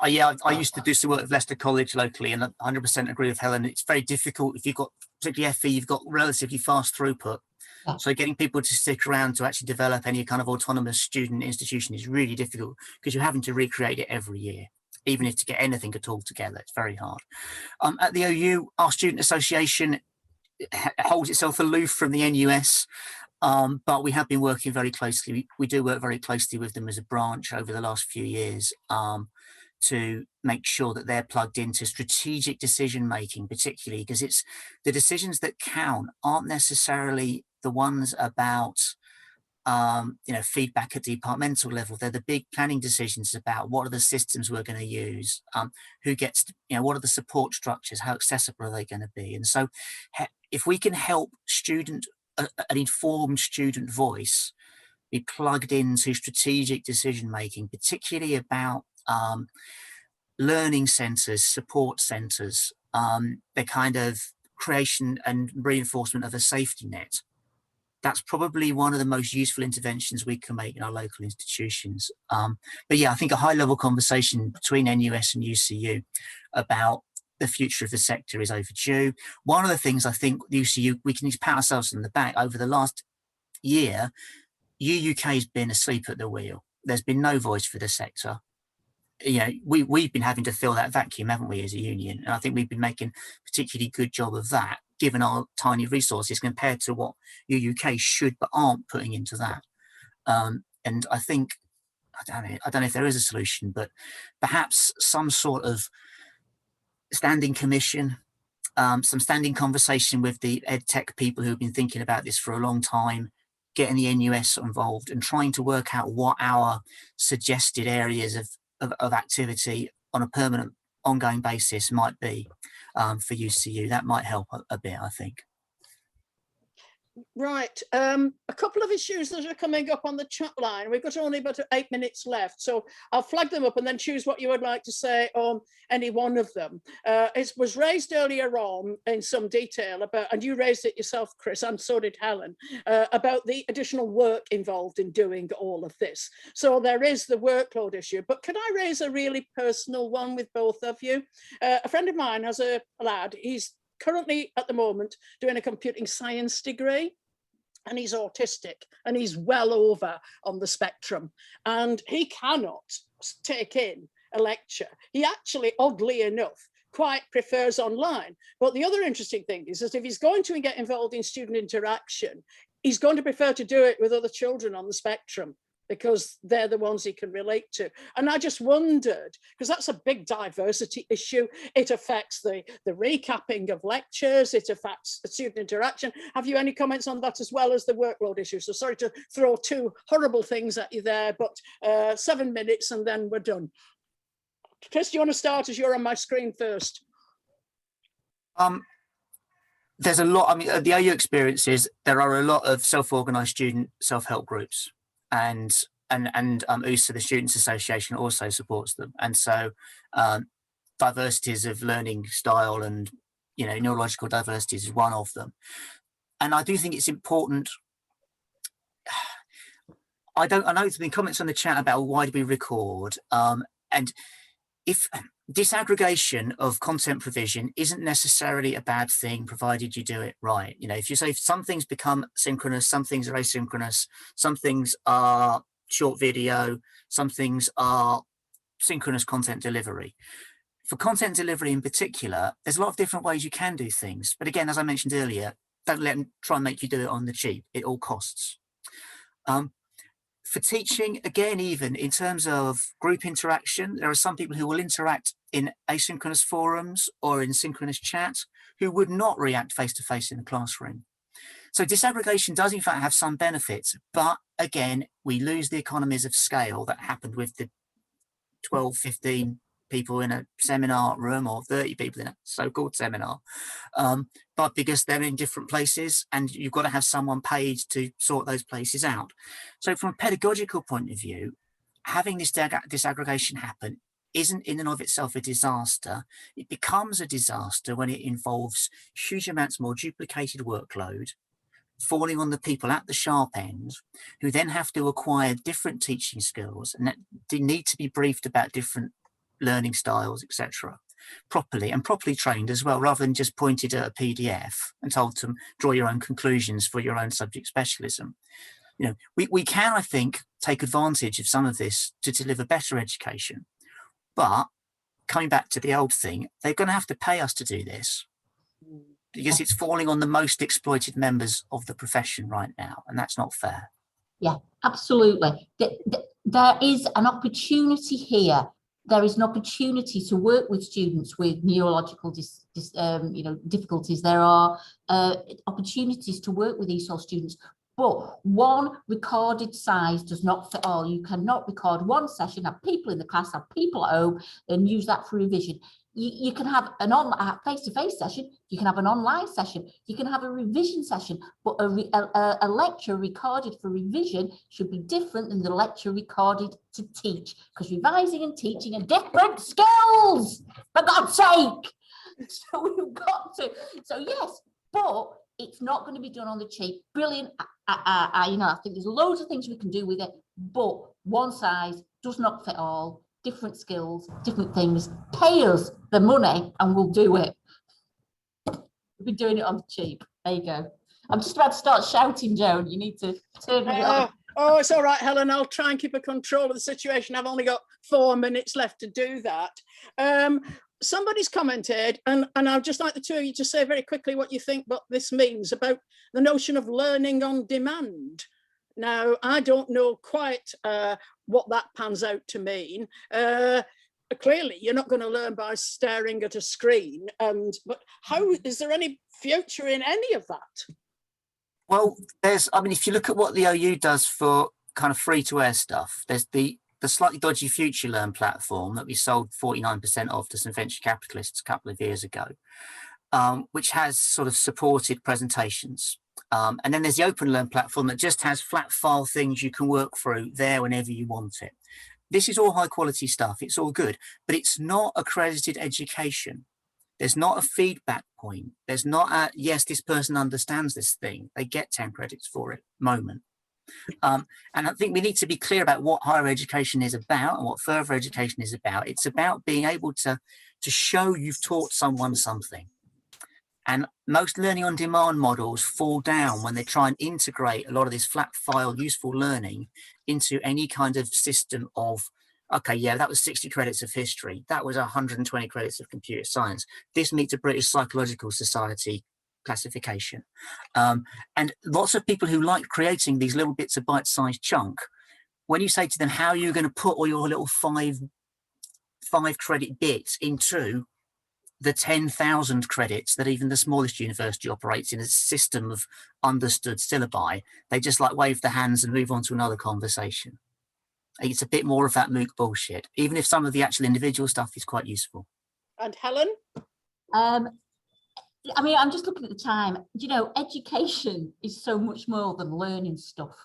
Yeah, I used to do some work with Leicester College locally, and 100% agree with Helen. It's very difficult if you've got, particularly FE, you've got relatively fast throughput. Yeah. So getting people to stick around to actually develop any kind of autonomous student institution is really difficult because you're having to recreate it every year. Even if to get anything at all together, it's very hard. At the OU, our student association holds itself aloof from the NUS. But we have been working very closely. We do work very closely with them as a branch over the last few years to make sure that they're plugged into strategic decision making, particularly because it's the decisions that count aren't necessarily the ones about feedback at departmental level. They're the big planning decisions about what are the systems we're going to use, who gets, what are the support structures, how accessible are they going to be? And so if we can help an informed student voice be plugged into strategic decision making, particularly about learning centres, support centres, the kind of creation and reinforcement of a safety net. That's probably one of the most useful interventions we can make in our local institutions. But yeah, I think a high-level conversation between NUS and UCU about the future of the sector is overdue. One of the things I think UCU, we can pat ourselves on the back, over the last year, UUK has been asleep at the wheel. There's been no voice for the sector. We've been having to fill that vacuum, haven't we, as a union? And I think we've been making a particularly good job of that, given our tiny resources compared to what UUK should but aren't putting into that. And I think, I don't know if there is a solution, but perhaps some sort of standing commission, some standing conversation with the edtech people who've been thinking about this for a long time, getting the NUS involved and trying to work out what our suggested areas of activity on a permanent ongoing basis might be for UCU. That might help a bit, I think. Right, a couple of issues that are coming up on the chat line. We've got only about 8 minutes left, so I'll flag them up and then choose what you would like to say on any one of them. It was raised earlier on in some detail about, and you raised it yourself, Chris, and so did Helen, about the additional work involved in doing all of this. So there is the workload issue, but can I raise a really personal one with both of you? A friend of mine has a lad, he's currently at the moment doing a computing science degree, and he's autistic and he's well over on the spectrum, and he cannot take in a lecture. He actually, oddly enough, quite prefers online. But the other interesting thing is that if he's going to get involved in student interaction, he's going to prefer to do it with other children on the spectrum, because they're the ones he can relate to. And I just wondered, because that's a big diversity issue. It affects the recapping of lectures, it affects student interaction. Have you any comments on that as well as the workload issue? So sorry to throw two horrible things at you there, but 7 minutes and then we're done. Chris, do you want to start as you're on my screen first? There's a lot, the AU experience is there are a lot of self-organised student self-help groups, and USA, the Students Association, also supports them. And so diversities of learning style and neurological diversities is one of them. And I do think it's important. I know there's been comments on the chat about why do we record, and if disaggregation of content provision isn't necessarily a bad thing, provided you do it right. If you say some things become synchronous, some things are asynchronous, some things are short video, some things are synchronous content delivery. For content delivery in particular, there's a lot of different ways you can do things. But again, as I mentioned earlier, don't let them try and make you do it on the cheap. It all costs. For teaching, again, even in terms of group interaction, there are some people who will interact in asynchronous forums or in synchronous chat who would not react face-to-face in the classroom. So disaggregation does in fact have some benefits, but again, we lose the economies of scale that happened with the 12, 15 people in a seminar room or 30 people in a so-called seminar, but because they're in different places and you've got to have someone paid to sort those places out. So from a pedagogical point of view, having this disaggregation happen isn't in and of itself a disaster. It becomes a disaster when it involves huge amounts more duplicated workload falling on the people at the sharp end, who then have to acquire different teaching skills and that need to be briefed about different learning styles, etc., properly trained as well, rather than just pointed at a PDF and told to draw your own conclusions for your own subject specialism. We can, I think, take advantage of some of this to deliver better education. But coming back to the old thing, they're going to have to pay us to do this. because it's falling on the most exploited members of the profession right now, and that's not fair. Yeah, absolutely. There is an opportunity here. There is an opportunity to work with students with neurological difficulties. There are opportunities to work with ESOL students, but one recorded size does not fit all. You cannot record one session, have people in the class, have people at home, and use that for revision. You can have an face-to-face session, you can have an online session, you can have a revision session, but a lecture recorded for revision should be different than the lecture recorded to teach, because revising and teaching are different skills, for God's sake. So we've got to, so yes, but it's not going to be done on the cheap. Brilliant. I think there's loads of things we can do with it, but one size does not fit all. Different skills, different things. Pay us the money and we'll do it. We've been doing it on the cheap. There you go. I'm just about to start shouting, Joan. You need to turn me on. Oh, it's all right, Helen. I'll try and keep a control of the situation. I've only got 4 minutes left to do that. Somebody's commented, and I'd just like the two of you to say very quickly what you think what this means about the notion of learning on demand. Now, I don't know quite what that pans out to mean. Clearly, you're not going to learn by staring at a screen. But how is there any future in any of that? Well, if you look at what the OU does for kind of free-to-air stuff, there's the slightly dodgy FutureLearn platform that we sold 49% of to some venture capitalists a couple of years ago, which has sort of supported presentations. And then there's the Open platform that just has flat file things you can work through there whenever you want it. This is all high quality stuff. It's all good, but it's not accredited education. There's not a feedback point. There's not a, yes, this person understands this thing. They get 10 credits for it moment. And I think we need to be clear about what higher education is about and what further education is about. It's about being able to show you've taught someone something. And most learning on demand models fall down when they try and integrate a lot of this flat file useful learning into any kind of system of, okay, yeah, that was 60 credits of history. That was 120 credits of computer science. This meets a British Psychological Society classification. And lots of people who like creating these little bits of bite-sized chunk, when you say to them, how are you going to put all your little five credit bits into the 10,000 credits that even the smallest university operates in a system of understood syllabi, they just like wave their hands and move on to another conversation. It's a bit more of that MOOC bullshit, even if some of the actual individual stuff is quite useful. And Helen? I'm just looking at the time. You know, education is so much more than learning stuff.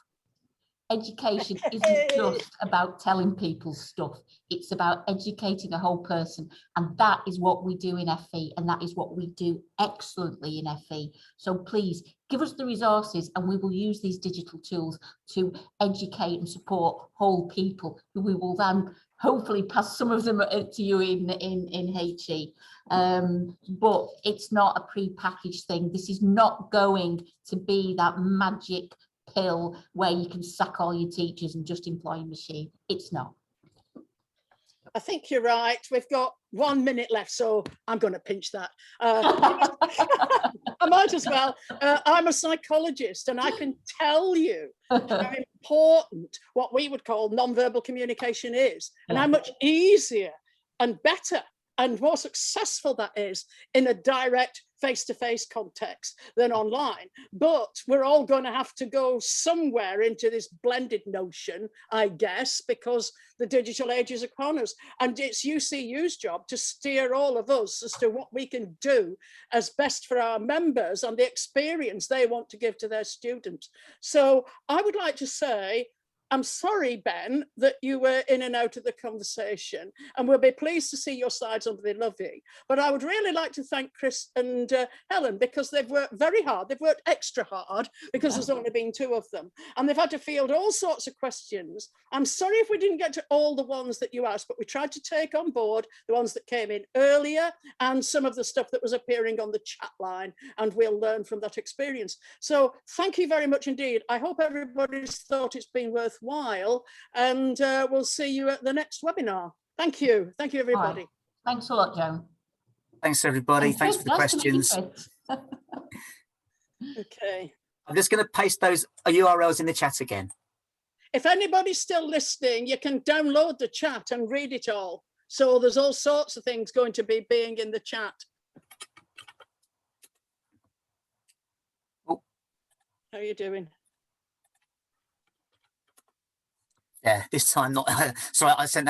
Education isn't just about telling people stuff. It's about educating a whole person. And that is what we do in FE. And that is what we do excellently in FE. So please give us the resources and we will use these digital tools to educate and support whole people who we will then hopefully pass some of them to you in HE. But it's not a pre-packaged thing. This is not going to be that magic pill where you can sack all your teachers and just employ a machine. It's not. I think you're right. We've got 1 minute left, so I'm going to pinch that. I might as well. I'm a psychologist, and I can tell you how important what we would call non-verbal communication is, and how much easier and better and more successful that is in a direct face-to-face context than online. But we're all going to have to go somewhere into this blended notion, I guess, because the digital age is upon us. And it's UCU's job to steer all of us as to what we can do as best for our members and the experience they want to give to their students. So I would like to say, I'm sorry, Ben, that you were in and out of the conversation, and we'll be pleased to see your slides on the lovely. But I would really like to thank Chris and Helen, because they've worked very hard. They've worked extra hard because there's only been 2 of them, and they've had to field all sorts of questions. I'm sorry if we didn't get to all the ones that you asked, but we tried to take on board the ones that came in earlier and some of the stuff that was appearing on the chat line, and we'll learn from that experience. So thank you very much indeed. I hope everybody's thought it's been worthwhile, and we'll see you at the next webinar. Thank you. Thank you, everybody. Right. Thanks a lot, Joan. Thanks, everybody. Thanks for the questions. Okay. I'm just going to paste those URLs in the chat again. If anybody's still listening, you can download the chat and read it all. So there's all sorts of things going to be being in the chat. Oh. How are you doing? Yeah, this time not. Sorry, I sent that.